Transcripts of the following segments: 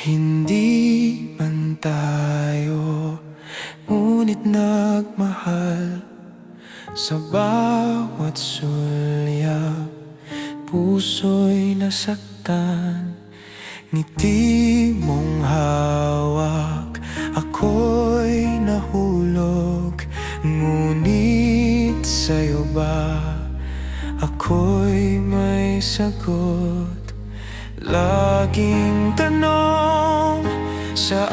Hindi man tayo, ngunit nagmahal. Sa bawat sulyap, puso'y nasaktan. Ngiti mong hawak, ako'y nahulog. Ngunit sa'yo ba, ako'y may sagot. Laging tanong sa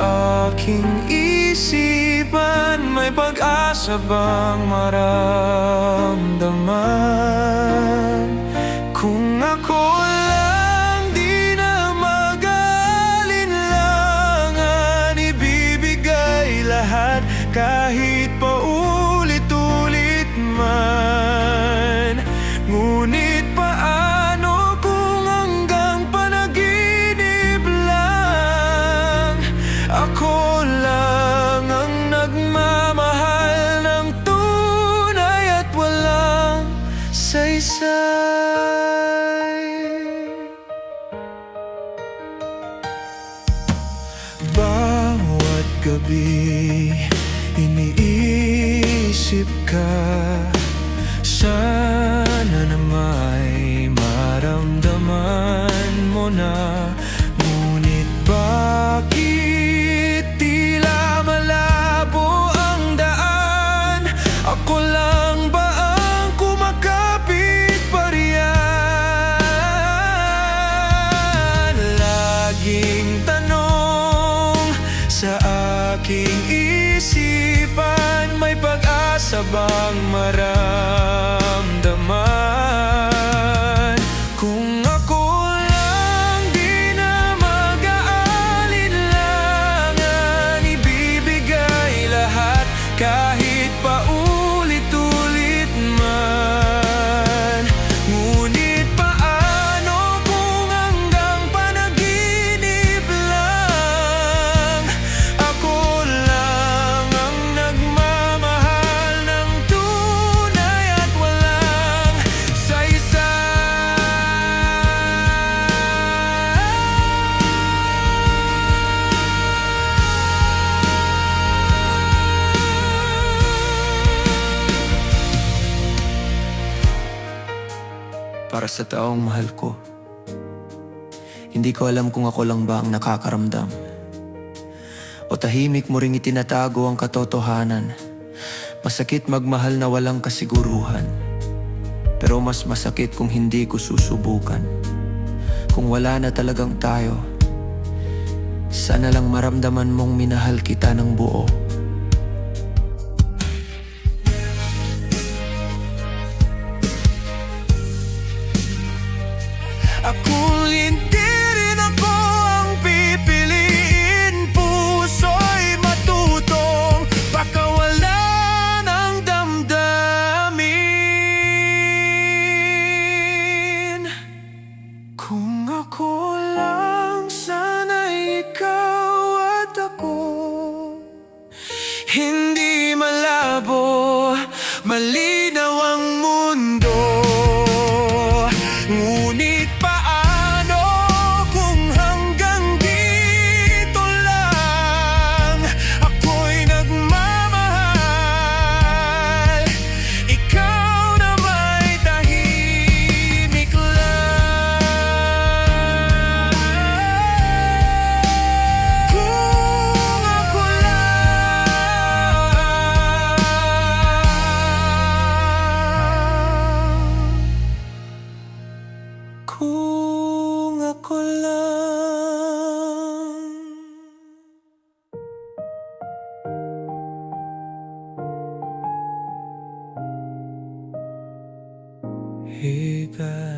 aking isipan, may pag-asa bang maramdaman? Kung ako lang di na mag-aalinlangan, ibibigay lahat kahit paulit-ulit man. Ngunit paano kung hanggang panaginip lang? Ako lang ang nagmamahal ng tunay at walang saysay. Bawat gabi iniisip ka, sana na may maramdaman mo na. Ngunit bakit tila malabo ang daan? Ako lang ba ang kumakapit pa riyan? Laging tanong sa aking isipan, may pag-asa bang maramdaman? Kung ako lang di na mag-aalinlangan, ibibigay lahat kahit paulit-ulit man. Ngunit paano kung hanggang panaginip lang? Ako lang ang nagmamahal ng tunay at walang saysay. Para sa taong mahal ko, hindi ko alam kung ako lang ba ang nakakaramdam, o tahimik mo ring itinatago ang katotohanan. Masakit magmahal na walang kasiguruhan, pero mas masakit kung hindi ko susubukan. Kung wala na talagang tayo, sana lang maramdaman mong minahal kita ng buo. Kung hindi rin ako ang pipiliin, puso'y matutong pakawalan ng damdamin. Kung ako lang, sana'y ikaw at ako, hindi malabo, malinaw ang mundo. Ngunit paano kung hanggang dito lang? Ako'y nagmamahal, ikaw na may tahimik lang. Kung ako lang, kung ako lang. Ikaw